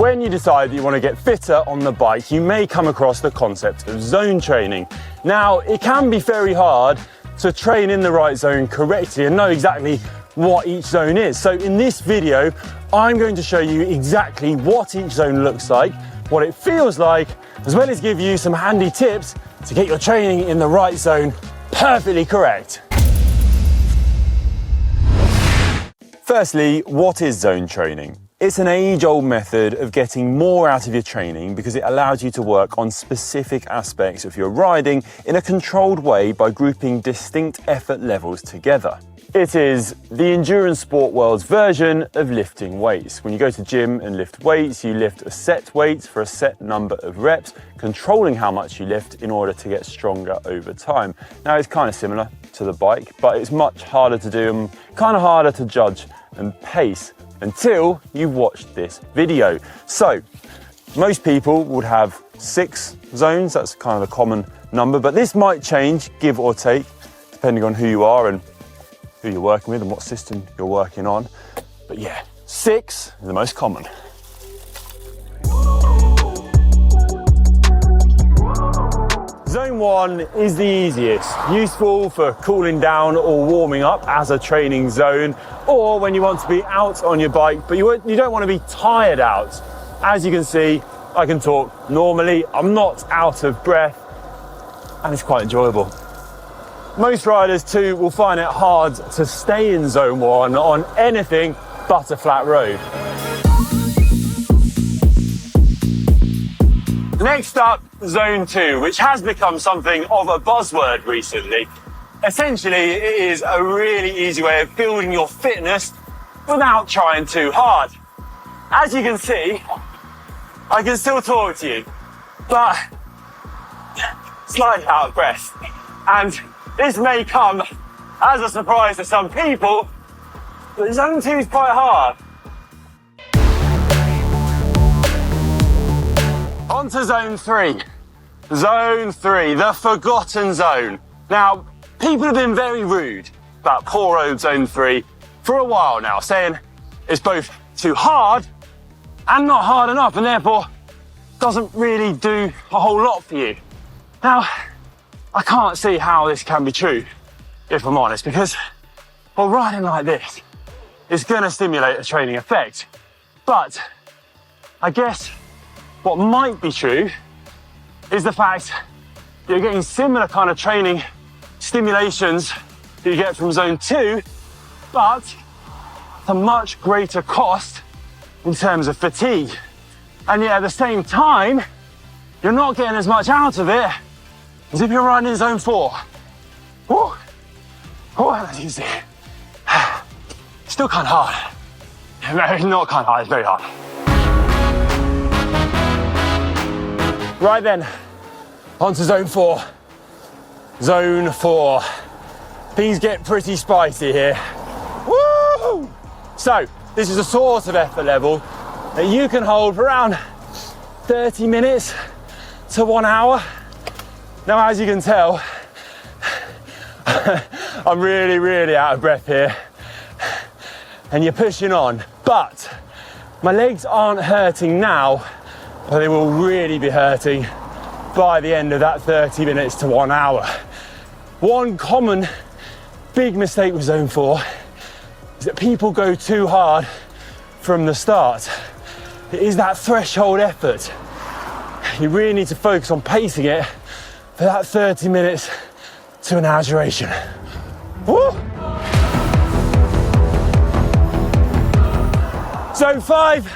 When you decide that you want to get fitter on the bike, you may come across the concept of zone training. Now, it can be very hard to train in the right zone correctly and know exactly what each zone is. So in this video, I'm going to show you exactly what each zone looks like, what it feels like, as well as give you some handy tips to get your training in the right zone perfectly correct. Firstly, what is zone training? It's an age-old method of getting more out of your training because it allows you to work on specific aspects of your riding in a controlled way by grouping distinct effort levels together. It is the endurance sport world's version of lifting weights. When you go to gym and lift weights, you lift a set weight for a set number of reps, controlling how much you lift in order to get stronger over time. Now, it's kind of similar to the bike, but it's much harder to do and kind of harder to judge and pace until you've watched this video. So, most people would have 6 zones, that's kind of the common number, but this might change, give or take, depending on who you are and who you're working with and what system you're working on. But yeah, 6 is the most common. Zone 1 is the easiest, useful for cooling down or warming up as a training zone, or when you want to be out on your bike, but you don't want to be tired out. As you can see, I can talk normally, I'm not out of breath, and it's quite enjoyable. Most riders too will find it hard to stay in zone 1 on anything but a flat road. Next up, zone 2, which has become something of a buzzword recently. Essentially, it is a really easy way of building your fitness without trying too hard. As you can see, I can still talk to you, but slightly out of breath. And this may come as a surprise to some people, but zone 2 is quite hard. On to zone 3. Zone 3, the forgotten zone. Now, people have been very rude about poor old zone 3 for a while now, saying it's both too hard and not hard enough, and therefore doesn't really do a whole lot for you. Now, I can't see how this can be true, if I'm honest, because, well, riding like this is going to stimulate a training effect. But I guess what might be true is the fact that you're getting similar kind of training stimulations that you get from zone 2, but at a much greater cost in terms of fatigue. And yet at the same time, you're not getting as much out of it as if you're riding in zone 4. Woo. Oh, as you can see, still kind of hard. No, not kind of hard, it's very hard. Right then, on to zone 4. Zone 4. Things get pretty spicy here. Woo! So, this is a sort of effort level that you can hold for around 30 minutes to 1 hour. Now, as you can tell, I'm really out of breath here. And you're pushing on, but my legs aren't hurting now, but they will really be hurting by the end of that 30 minutes to 1 hour. One common big mistake with zone 4 is that people go too hard from the start. It is that threshold effort. You really need to focus on pacing it for that 30 minutes to an hour duration. Woo! Zone 5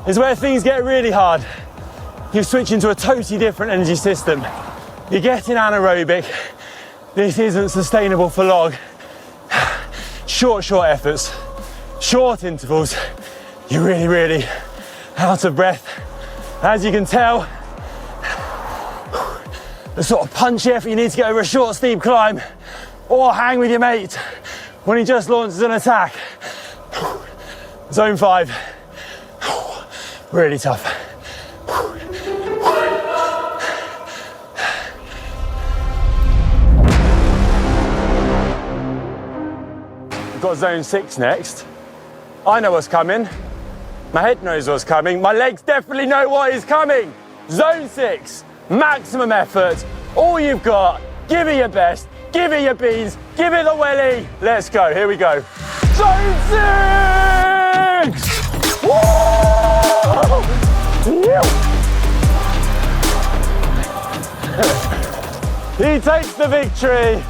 is where things get really hard. You switch into a totally different energy system. You're getting anaerobic. This isn't sustainable for long. Short efforts, short intervals. You're really out of breath. As you can tell, the sort of punchy effort you need to get over a short, steep climb or hang with your mate when he just launches an attack. Zone 5, really tough. We've got zone 6 next. I know what's coming. My head knows what's coming. My legs definitely know what is coming. Zone 6, maximum effort. All you've got, give it your best, give it your beans, give it the welly. Let's go, here we go. Zone 6! Woo! He takes the victory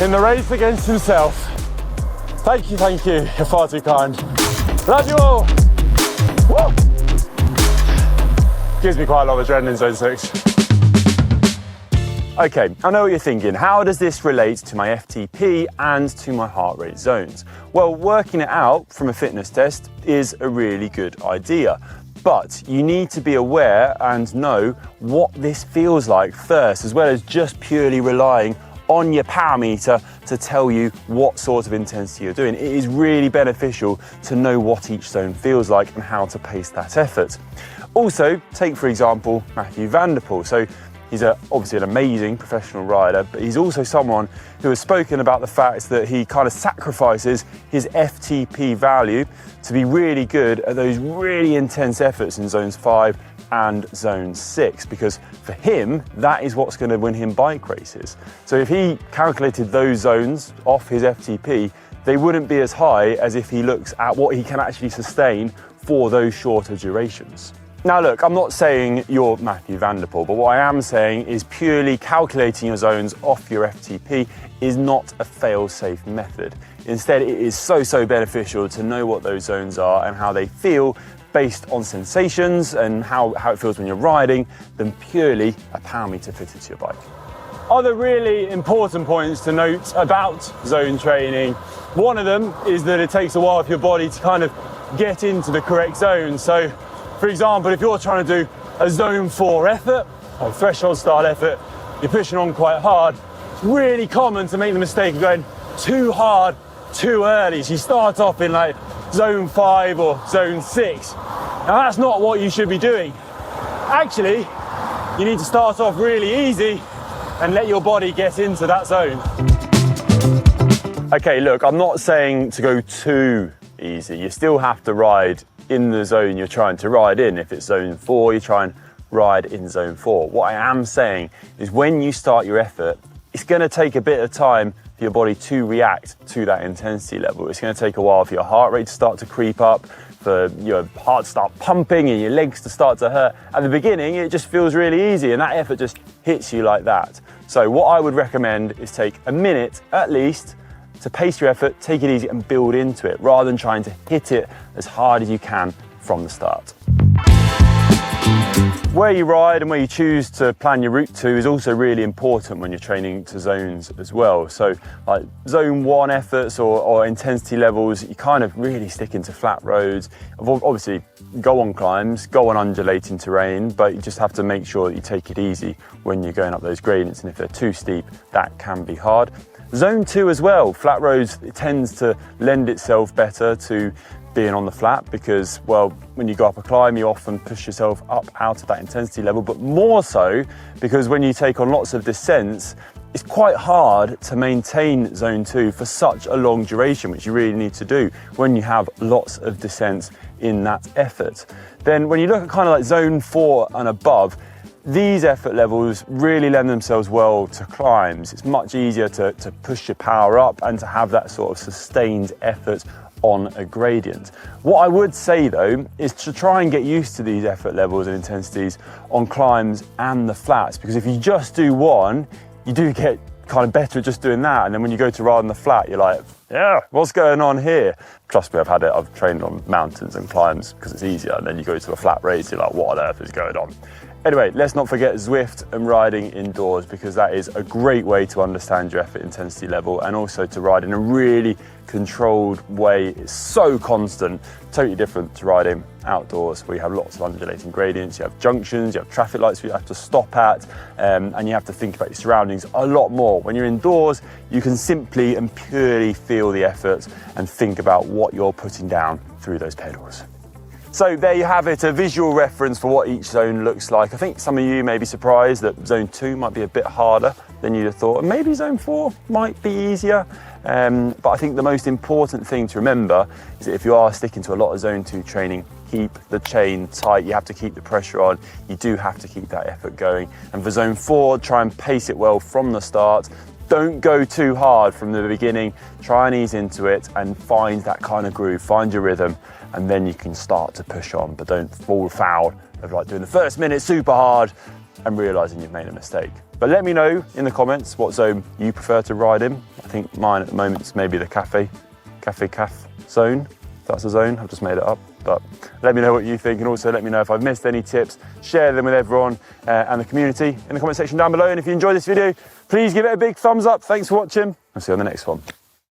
in the race against himself. Thank you, you're far too kind. Love you all. Woo! Gives me quite a lot of adrenaline, zone 6. Okay, I know what you're thinking. How does this relate to my FTP and to my heart rate zones? Well, working it out from a fitness test is a really good idea. But you need to be aware and know what this feels like first, as well as just purely relying on your power meter to tell you what sort of intensity you're doing. It is really beneficial to know what each zone feels like and how to pace that effort. Also, take for example Matthew van der Poel. So he's obviously an amazing professional rider, but he's also someone who has spoken about the fact that he kind of sacrifices his FTP value to be really good at those really intense efforts in zones 5 and zone 6, because for him, that is what's going to win him bike races. So if he calculated those zones off his FTP, they wouldn't be as high as if he looks at what he can actually sustain for those shorter durations. Now look, I'm not saying you're Matthew van der Poel, but what I am saying is purely calculating your zones off your FTP is not a fail-safe method. Instead, it is so beneficial to know what those zones are and how they feel based on sensations and how it feels when you're riding than purely a power meter fitted to your bike. Other really important points to note about zone training. One of them is that it takes a while for your body to kind of get into the correct zone. So, for example, if you're trying to do a zone 4 effort, or threshold style effort, you're pushing on quite hard, it's really common to make the mistake of going too hard too early. So you start off in like zone 5 or zone 6. Now that's not what you should be doing. Actually, you need to start off really easy and let your body get into that zone. Okay, look, I'm not saying to go too easy. You still have to ride in the zone you're trying to ride in. If it's zone 4, you try and ride in zone 4. What I am saying is when you start your effort, it's going to take a bit of time for your body to react to that intensity level. It's going to take a while for your heart rate to start to creep up, for your heart to start pumping and your legs to start to hurt. At the beginning, it just feels really easy and that effort just hits you like that. So what I would recommend is take a minute at least to pace your effort, take it easy and build into it, rather than trying to hit it as hard as you can from the start. Where you ride and where you choose to plan your route to is also really important when you're training to zones as well. So like zone 1 efforts or intensity levels, you kind of really stick into flat roads. Obviously go on climbs, go on undulating terrain, but you just have to make sure that you take it easy when you're going up those gradients, and if they're too steep, that can be hard. Zone 2 as well, flat roads, it tends to lend itself better to being on the flat because, well, when you go up a climb, you often push yourself up out of that intensity level, but more so because when you take on lots of descents, it's quite hard to maintain zone 2 for such a long duration, which you really need to do when you have lots of descents in that effort. Then when you look at kind of like zone 4 and above, these effort levels really lend themselves well to climbs. It's much easier to push your power up and to have that sort of sustained effort on a gradient. What I would say though is to try and get used to these effort levels and intensities on climbs and the flats, because if you just do one, you do get kind of better at just doing that, and then when you go to ride on the flat, you're like, yeah, what's going on here? Trust me, I've trained on mountains and climbs because it's easier, and then you go to a flat race, you're like, what on earth is going on? Anyway, let's not forget Zwift and riding indoors, because that is a great way to understand your effort intensity level and also to ride in a really controlled way. It's so constant, totally different to riding outdoors where you have lots of undulating gradients, you have junctions, you have traffic lights you have to stop at, and you have to think about your surroundings a lot more. When you're indoors, you can simply and purely feel the effort and think about what you're putting down through those pedals. So there you have it, a visual reference for what each zone looks like. I think some of you may be surprised that zone 2 might be a bit harder than you'd have thought, and maybe zone 4 might be easier. But I think the most important thing to remember is that if you are sticking to a lot of zone 2 training, keep the chain tight. You have to keep the pressure on. You do have to keep that effort going. And for zone 4, try and pace it well from the start. Don't go too hard from the beginning. Try and ease into it and find that kind of groove, find your rhythm, and then you can start to push on. But don't fall foul of like doing the first minute super hard and realizing you've made a mistake. But let me know in the comments what zone you prefer to ride in. I think mine at the moment is maybe the cafe zone. That's a zone, I've just made it up. But let me know what you think, and also let me know if I've missed any tips. Share them with everyone and the community in the comment section down below. And if you enjoyed this video, please give it a big thumbs up. Thanks for watching. I'll see you on the next one.